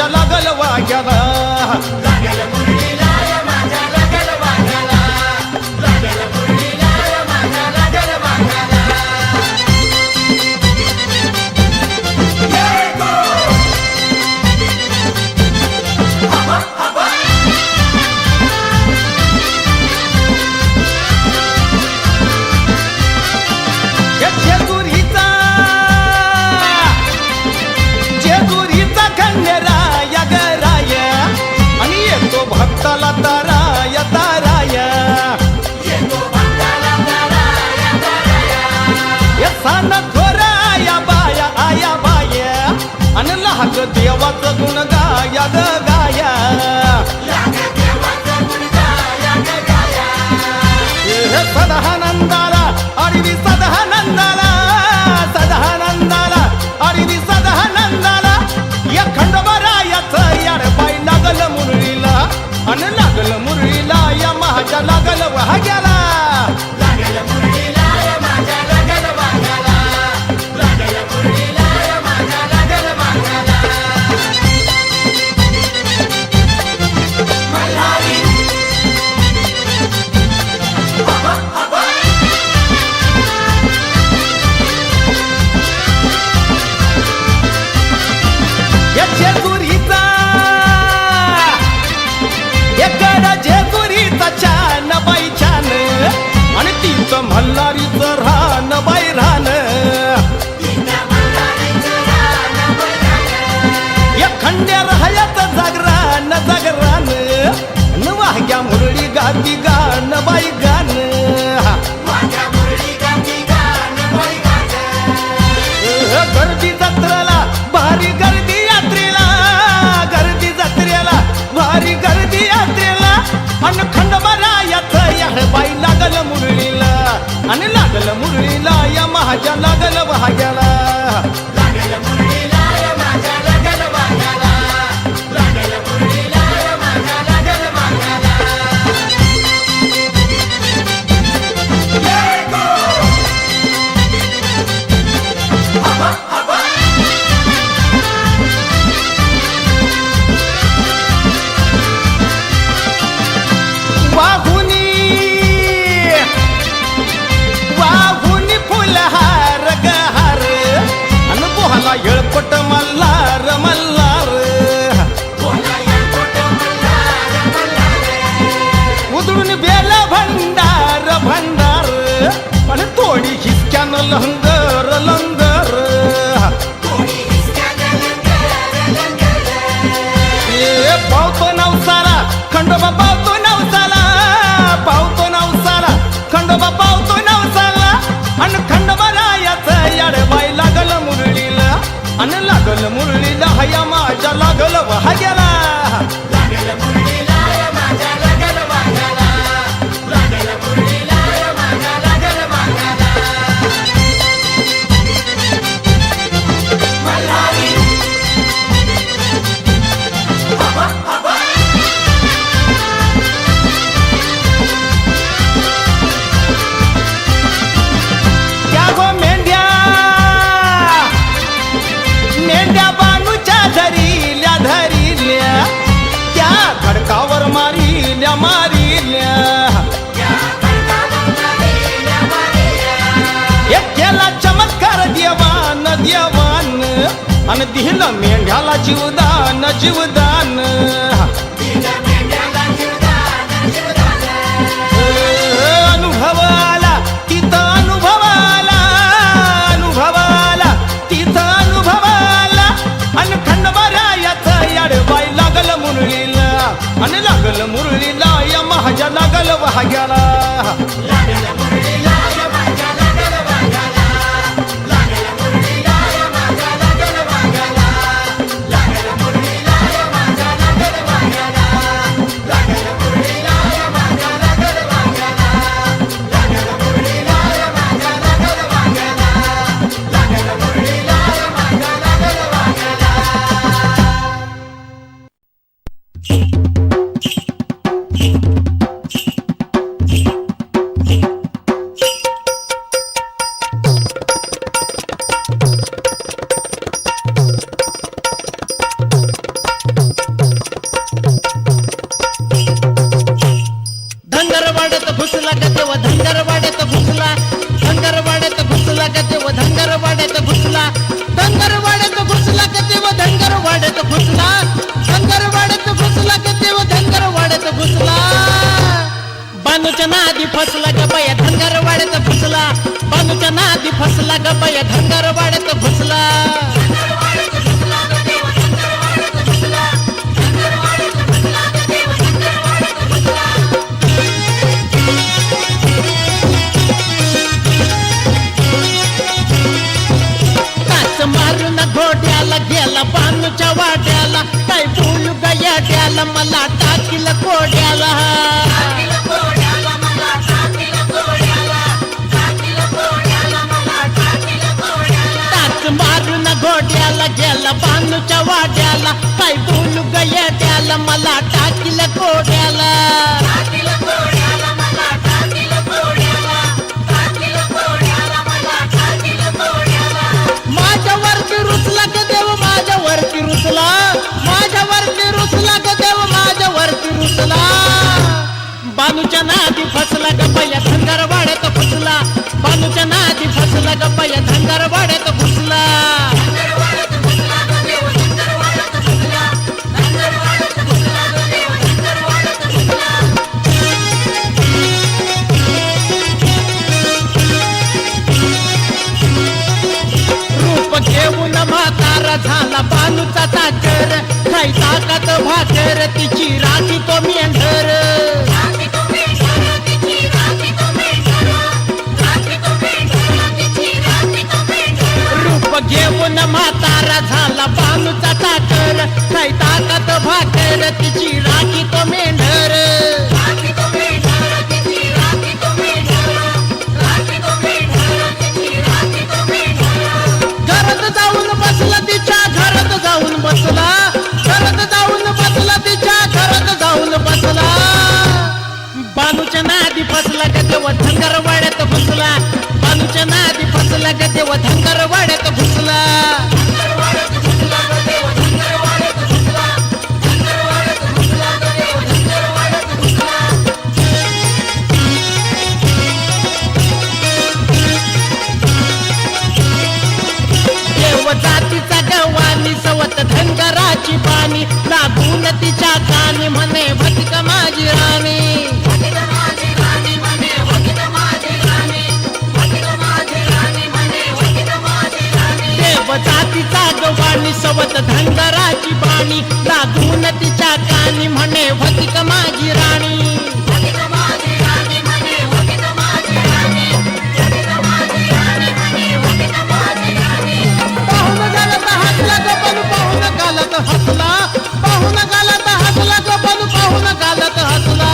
माझ्या लागल वाग्याला लागल मुरळीला या माझ्या लागल वाघाला लागल मुरळीला या माझ्या लागल वाघाला हवा हवा जेजुरीचा खंडेराय गराय आणि येतो भक्ताला ताराय ताराय येतो भक्ताला ताराया ताराया सान थोराया बाया आया बाया आणि लहाग देवाचं गुण गाया ग गाया लाग देवाचं गुण गाया ग गाया सदानंदाला अडवी सदानंदाला सदानंदाला अडवी सदानंदाला या खंडोबारायाचं याड पाय लागल मुरळीला अन लागल मुरळीला या माझ्या लागल वाग्याला लागल मुरळीला या माझ्या लागल वाघाला लागल मुरळीला या माझ्या लागल वाघाला मल्हारी हवा हवा या जेजुरीचा एकडा जेजुरीचा छान बाई छान आणि तिचं मल्हारीचं रान बाई रान तिच्या मल्हारीचं रान बैरान या खंड्या राहायचं जागरान जागरान न वाग्या मुरळी गाती गान बाई गान माझ्या मुरळी गाती गान बैरान गर्दी जत्रेला भारी गर्दी यात्रेला गर्दी जत्रेला भारी गर्दी यात्रेला अन खंडोबारायाचं याड बाई लागल मुरळीला आणि लागल मुरळीला या माझ्या लागल वाग्याला लागल मुरळीला या माझ्या लागल वाघाला लागल मुरळीला या माझ्या लागल वाघाला हवा हवा वाहुनी वाहुनी फुलहार गहार अन पोहाला येळपट मल्हार मल्हार बोला या कोट मल्हार मल्हार उधळून बेल भंडार भंडार आणि थोडी हिसक्यानं लंगर लंगर कोणी हिसक्यानं लंगर लंगर ए पावतो नवसाला खंडोबा पावतो नवसाला पावतो नवसाला खंडोबा पावतो नवसाला अन खंडोबारायाचं याड बाई लागल मुरळीला अन लागल मुरळीला हया माझ्या लागल वाग्याला लागल मुरळीला या माझ्या लागल वाघाला लागल मुरळीला या माझ्या लागल वाघाला मल्हारी हवा हवा त्या गो मेंढ्या मेंढ्या बानूच्या धरिल्या धरिल्या त्या खडकावर मारिल्या मारिल्या या खडकावर मारिल्या मारिल्या एक केला चमत्कार देवान देवान आणि दिलं मेंढ्याला जीवदान जीवदान तिच्या मेंढ्याला जीवदान जीवदान अनुभवाला तिथं अनुभवाला अनुभवाला तिथं अनुभवाला आणि खंडोबारायाचं याड बाई लागल मुरळीला आणि लागल मुरळीला या माझ्या लागल वाग्याला लागल मुरळीला या माझ्या लागल वाघाला लागल मुरळीला या माझ्या लागल वाघाला लागल मुरळीला या माझ्या लागल वाघाला लागल मुरळीला या माझ्या लागल वाघाला लागल मुरळीला या माझ्या लागल वाघाला लागल मुरळीला या माझ्या लागल वाघाला ग देव धनगरवाड्यात घुसला, धनगरवाड्यात घुसला ग देव धनगरवाड्यात घुसला, धनगरवाड्यात घुसला ग देव धनगरवाड्यात घुसला. बानूच्या नादी फसला ग बाया धनगरवाड्यात घुसला, बानूच्या नादी फसला ग बाया धनगरवाड्यात घुसला. मारून घोड्याला गेला बानूच्या वाड्याला, काय बोलू गयाड्याला मला टाकील कोड्याला. टाच मारून घोड्याला गेला बानूच्या वाड्याला, काय बोलू गयाड्याला मला टाकील कोड्याला. माझ्यावरती रुसला ग देव माझ्यावरती रुसला, माझ्यावरती रुसला ग देव माझ्यावरती रुसला. बानूच्या नादी फसला ग बाया धनगरवाड्यात घुसला, बानूच्या नादी फसला ग बाया धनगरवाड्यात घुसला. घेऊन म्हातारा झाला बानूचा चाकर, काय ताकद भाकर तिची राखी तो मेंढर. रूप घेऊन म्हातारा झाला बानूचा चाकर, काय ताकद भाकर तिची राखी तो मेंढर. बसला तिच्या घरात जाऊन बसला, घरात जाऊन बसला तिच्या घरात जाऊन बसला. बानूच्या नादी फसला ग देव धनगरवाड्यात घुसला, बानूच्या नादी फसला ग देव धनगरवाड्यात घुसला. जातीचा गवानी सवत धनगराची बाणी, लागून तिच्या कानी म्हणे भटिक माझी राणी. देव जातीचा गवानी सवत धनगराची बाणी, लागून तिच्या कानी म्हणे भटिक माझी राणी. हसला पाहून गालात हसला ग बानू पाहून गालात हसला.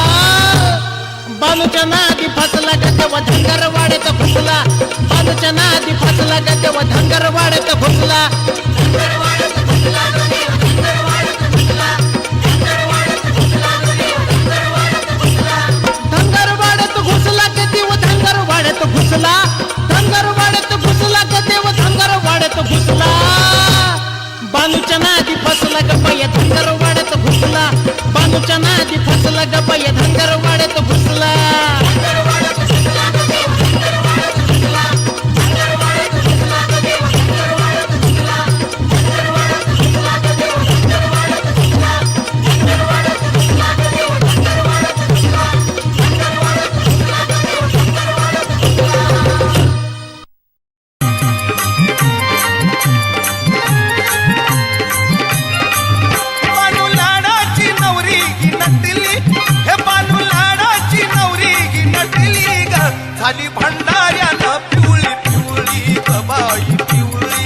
बानूच्या नादी फसला ग देव धनगरवाड्यात घुसला, बानूच्या नादी फसला ग देव धनगरवाड्यात घुसला. धनगरवाड्यात घुसला ग देव धनगरवाड्यात घुसला, धनगरवाड्यात घुसला ग देव धनगरवाड्यात घुसला. बानूच्या नादी फसला ग बाया धनगरवाड्यात घुसला, बानूच्या नादी फसला ग बाया धनगरवाड्यात घुसला. झाली भंडाऱ्यानं पिवळी पिवळी ग बाई पिवळी,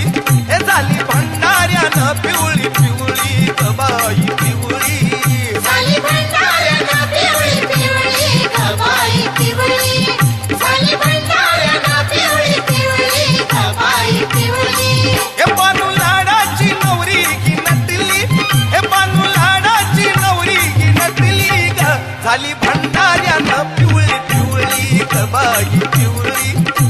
हे झाली भंडाऱ्यानं पिवळी पिवळी ग बाई पिवळी. झाली भंडाऱ्यानं पिवळी पिवळी ग बाई पिवळी, झाली भंडाऱ्यानं पिवळी पिवळी ग बाई पिवळी. हे बानू लाडाची नवरी की नटली, हे बानू लाडाची नवरी की नटली ग, झाली भंडाऱ्यानं पिवळी पिवळी ग बाई पिवळी,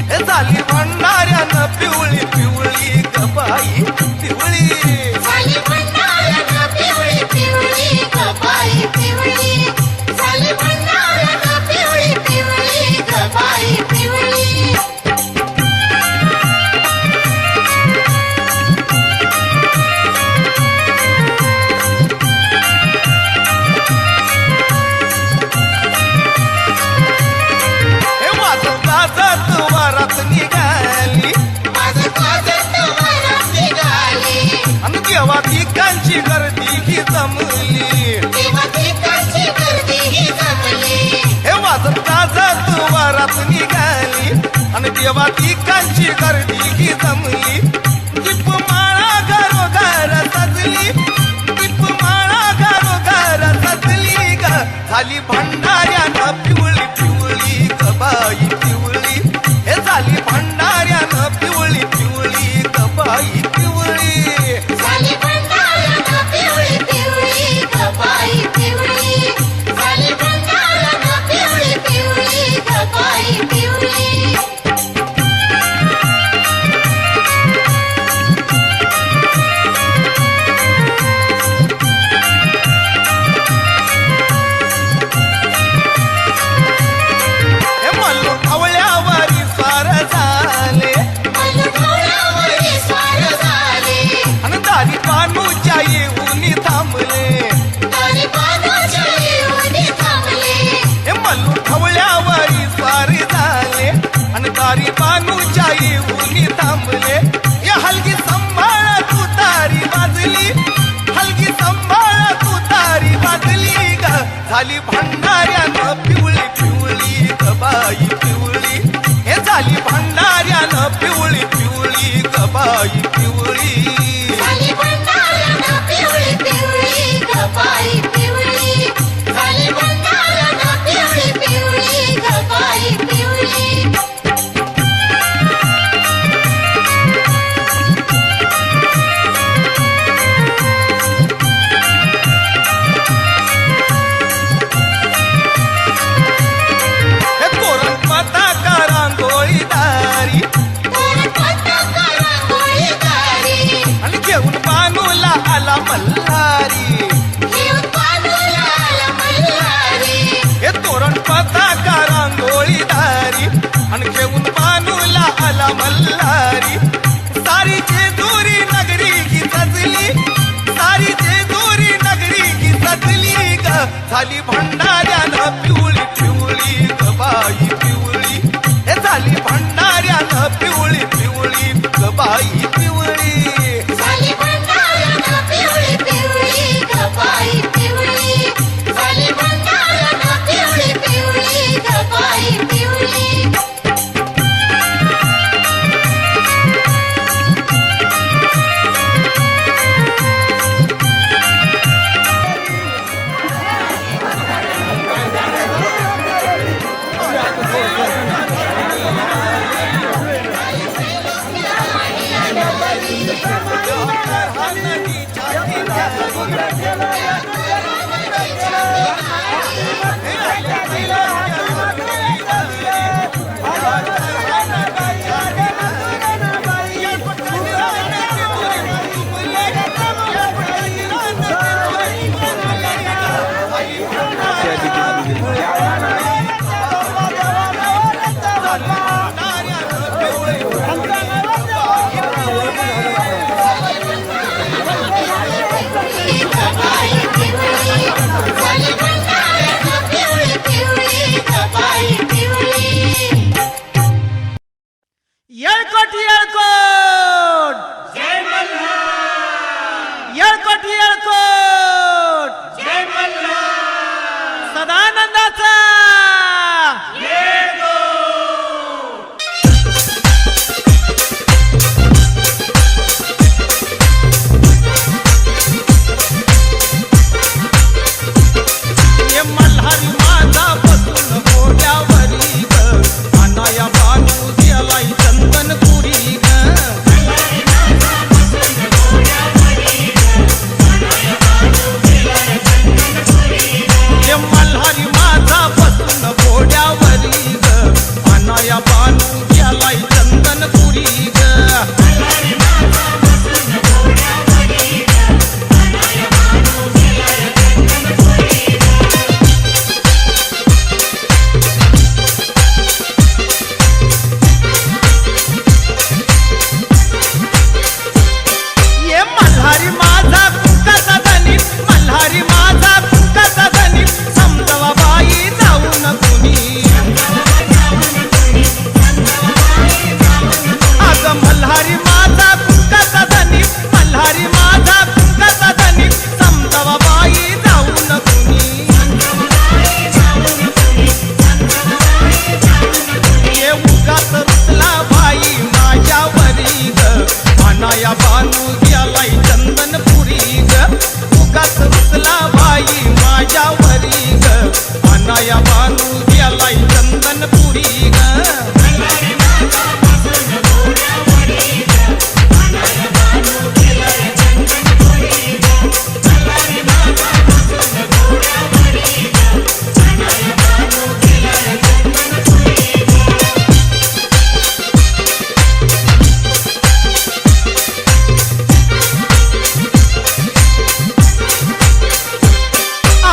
हे झाली भंडाऱ्यानं पिवळी पिवळी ग बाई पिवळी. झाली भंडाऱ्यानं पिवळी पिवळी ग बाई पिवळी, झाली भंडाऱ्यानं पिवळी पिवळी ग बाई पिवळी. झाली भंडाऱ्यानं पिवळी पिवळी गबाई पिवळी हे झाली भंडाऱ्यानं पिवळी पिवळी गबाई पिवळी झाली भंडाऱ्यानं पिवळी पिवळी गबाई पिवळी झाली भंडाऱ्यानं पिवळी पिवळी गबाई पिवळी हे मल्लू ढवळ्यावरी स्वार झाले मलुढवळ्यावरी स्वार झाले आणि दारी पानूच्या येऊन थांबले दारी पानाच्या येऊन थांबले हे मल्लू ढवळ्यावरी स्वार झाले आणि दारी पानूच्या येऊन थांबले या हलगी सांभाळ तू तारी बाजली हलगी सांभाळ तू तारी बाजली ग झाली भंडाऱ्यानं पिवळी पिवळी गबाई पिवळी हे झाली भंडाऱ्यानं पिवळी पिवळी गबाई पिवळी झाली भंडाऱ्यानं पिवळी पिवळी गबाई पिवळी झाली भंडाऱ्यानं पिवळी पिवळी गबाई पिवळी हे तोरण पताका रांगोळी दारी पताका रांगोळीदारी आणि घेऊन बानूला आला मल्हारी घेऊन बाजूला आला मल्हारी हे तोरण पताका रांगोळी दारी आणि घेऊन बानूला आला मल्हारी सारी जेजुरी नगरी की सजली सारी जेजुरी नगरी की सजली ग झाली भंडाऱ्यानं पिवळी पिवळी गबाई पिवळी हे झाली भंडाऱ्यानं पिवळी पिवळी गबाई पिवळी झाली भंडाऱ्यानं पिवळी पिवळी गबाई पिवळी झाली भंडाऱ्यानं पिवळी पिवळी गबाई पिवळी गबाई पिवळी झाली भंडाऱ्यानं पिवळी पिवळी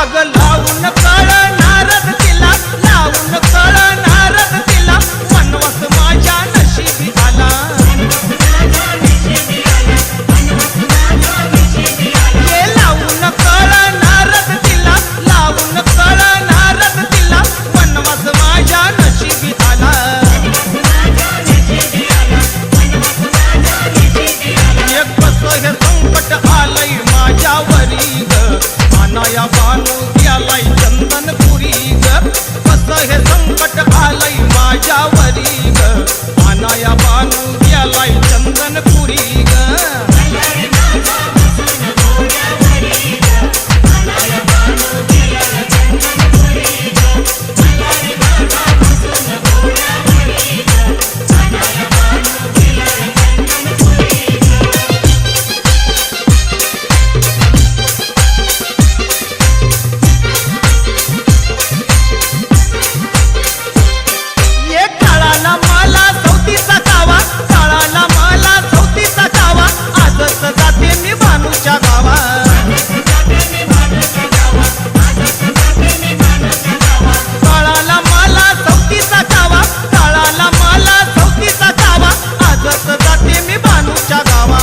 अग लावून कळ नारद तिला लावून कळ नारद तिला वनवास माझ्या नशिबी आला ये लावून कळ नारद तिला लावून कळ नारद तिला वनवास माझ्या नशिबी आला एक कसं हे संकट आलंय माझ्यावरी ग अनाया बानू गेलाय चंदनपुरी ग कसं हे संकट आलंय माझ्यावरी ग अनाया बानू गेलाय चंदनपुरी ग ये काळाला मला सौतीचा कावा काळाला मला सौतीचा कावा आजच जाते मी भानूच्या गावा काळाला मला सौतीचा कावा काळाला मला सौतीचा कावा आजच जाते मी भानूच्या गावा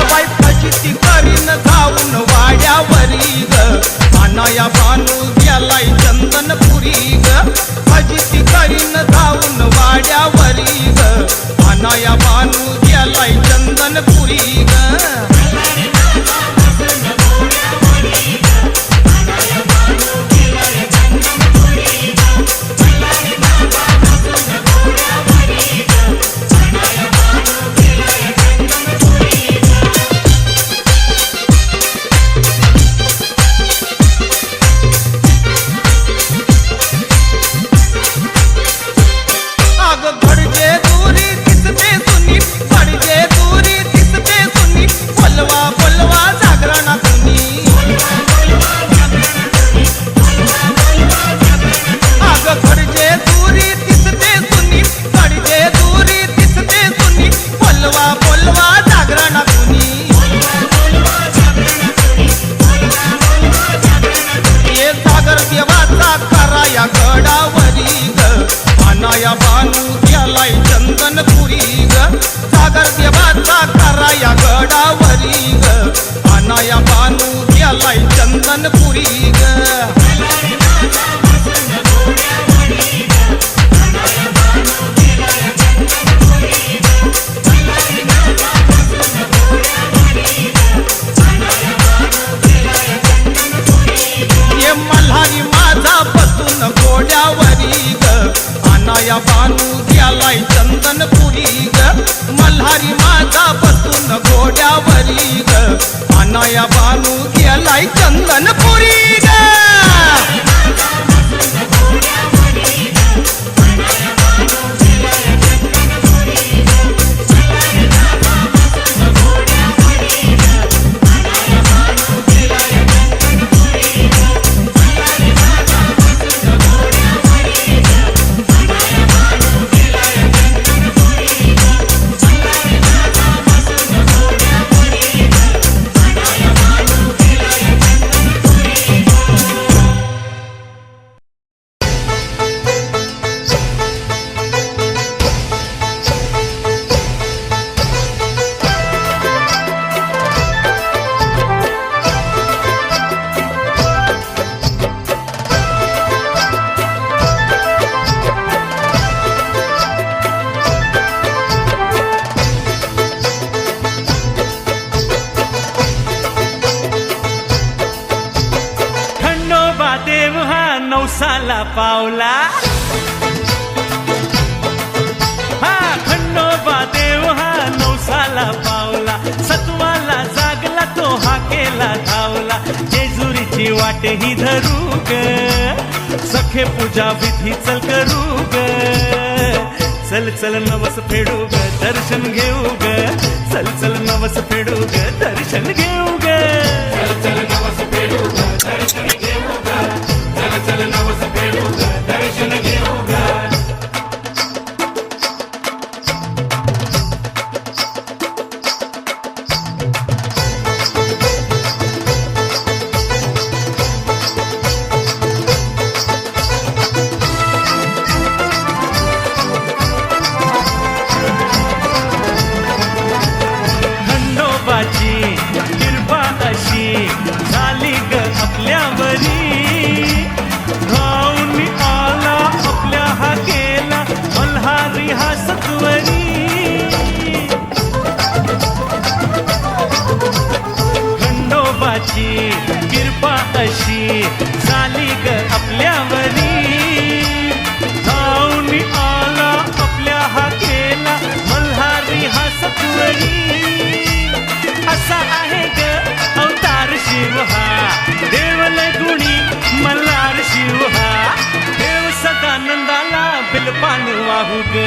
बाई फजिती करीन धावून वाड्यावरी ग अनाया बानू गेलाय चंदनपुरी ग फजिती करीन धावून वाड्यावरी ग अनाया बानू गेलाय चंदनपुरी ग अग घडजे दुरी दिसते सुनी घडजे दुरी दिसते सुनी बोलवा बोलवा जागरणा कुणी अग घडजे दुरी दिसते सुनी घडजे दुरी दिसते सुनी बोलवा बोलवा जागरणा कुणी ये सागर देवाचा कराया गडावरी ग अनाया बानू गेलाय चंदनपुरी ग सागर देवाचा कराया गडावरी ग अनाया बानू गेलाय चंदनपुरी ग ये मल्हारी माझा बसून घोड्यावरी ग अनाया बानू गेलाय चंदनपुरी ग मल्हारी माझा बसून घोड्यावरी ग अनाया बानू गेलाय चंदनपुरी ग नवसाला पावला हा खंडोबा देव हा नवसाला पावला सत्वाला जागला तो हाकेला धावला जेजुरीची वाट ही धरू ग सखे पूजा विधी चल करू ग चल चल नवस फेडू ग दर्शन घेऊ ग चल चल नवस फेडू ग दर्शन घेऊ ग चल चल नवस फेडू ग दर्शन घेऊ ग चल चल नवस फेडू ग दर्शन घेऊ ग देवाची कृपा अशी झाली ग आपल्यावरी धावून आला आपल्या हाकेला मल्हारी हा सत्वरी असा आहे ग अवतार शिव हा देवल गुणी मल्हार शिव हा देव सदानंदाला बिलपान वाहू ग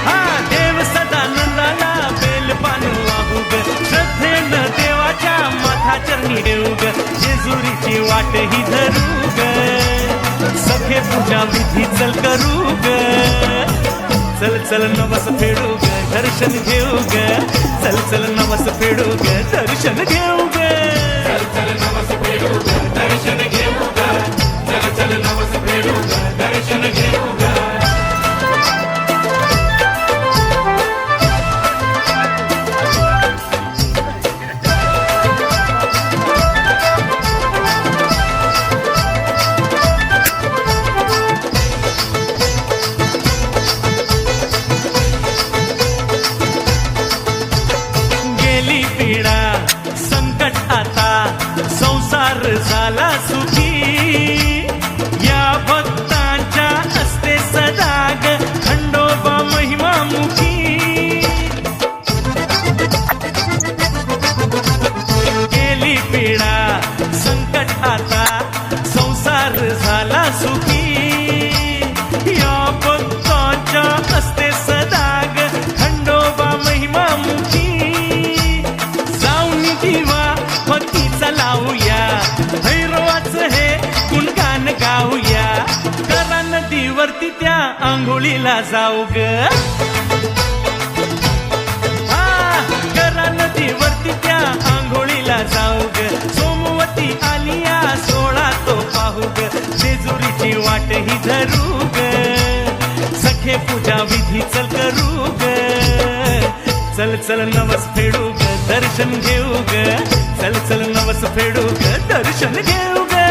हा देव सदानंदाला बेलपान वाहू ग श्रद्धेनं देवाच्या माथा चरणी देऊ ग जेजुरीची वाट ही धरू ग सखे पूजा विधी चल करू ग चल चल नवस फेडू ग दर्शन घेऊ ग चल चल नवस फेडू ग दर्शन घेऊ ग चल चल नवस फेडू ग दर्शन घेऊ ग चल चल नवस फेडू ग दर्शन घेऊ ग संसार झाला सुखी या भक्तांच्या असते सदाग खंडोबा महिमामुखी गेली पिढा संकट आता संसार झाला सुखी या भक्तांच्या असते सदाग खंडोबा महिमामुखी जाऊन दिवा भक्तीचा लावूया भैरवाच हे गुणगान गाऊया करा नदीवरती त्या आंघोळीला जाऊ ग करा नदीवरती त्या आंघोळीला जाऊ ग सोमवती आलिया सोळा तो पाहू ग जेजुरीची वाट ही धरू ग सखे पूजा विधी चल करू ग चल चल नवस फेडू ग दर्शन घेऊ ग चल चल नवस फेडू ग दर्शन घेऊ ग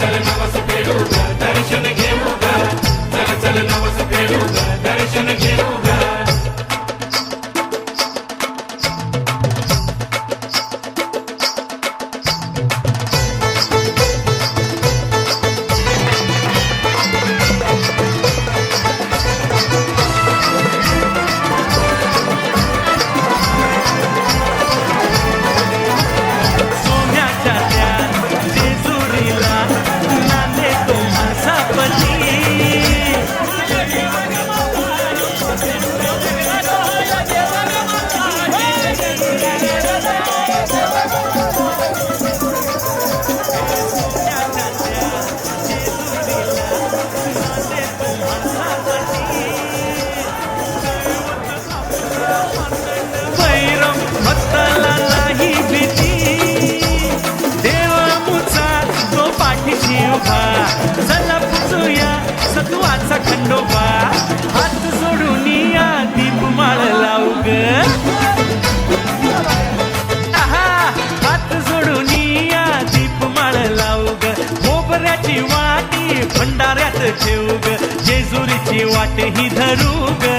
चल नवस फेडू ग दर्शन घेऊ ग चल चल नवस फेडू ग दर्शन घेऊ ग चला पुसूया सत्वाचा खंडोबा हात जोडून या दीपमाळ लावू ग हात जोडून या दीपमाळ लावू ग मोबऱ्याची वाटी भंडाऱ्यात ठेवू ग जेजुरीची वाट ही धरू ग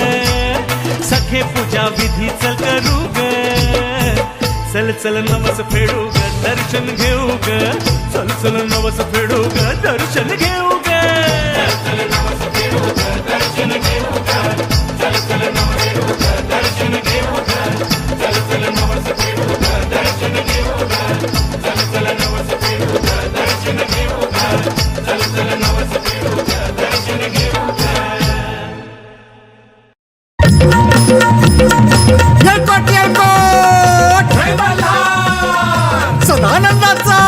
सखे पूजा विधी चल करू ग चल चल नवस फेडू ग दर्शन घेऊ ग चल चल नवस फेडू ग दर्शन घेऊ ग चल नवस फेडू ग दर्शन घेऊ ग चल चल नवस फेडू ग दर्शन घेऊ ग चल चल नवस फेडू ग दर्शन घेऊ ग चल चल नवस फेडू ग दर्शन घेऊ ग चल चल नवस फेडू ग दर्शन घेऊ ग सदानंदाचा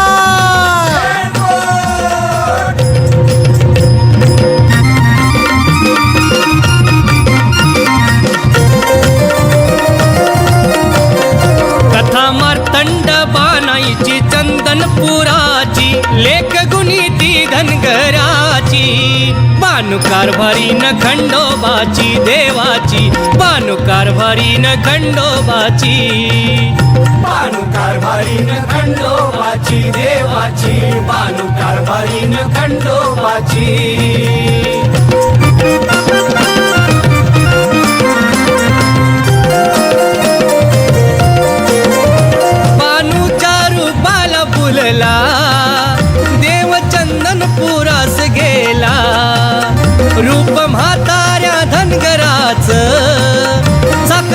कथा मार्तंड बाणाईची चंदनपुराची लेख गुणी ती धनगराची बानु कारभारीन खंडोबाची देवाची बानु कारभारीन खंडोबाची बानु कारभारीन खंडोबाची देवाची बानु कारभारीन खंडोबाची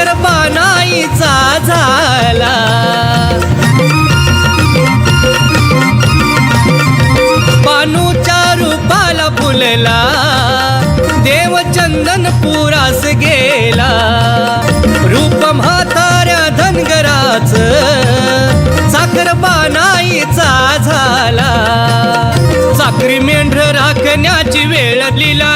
साखर बानाईचा झाला. बानूच्या रूपाला फुलला देव चंदन पुरास गेला. रूप म्हाताऱ्या धनगराच साखर बानाईचा झाला. साखरी मेंढर राखण्याची वेळ लिला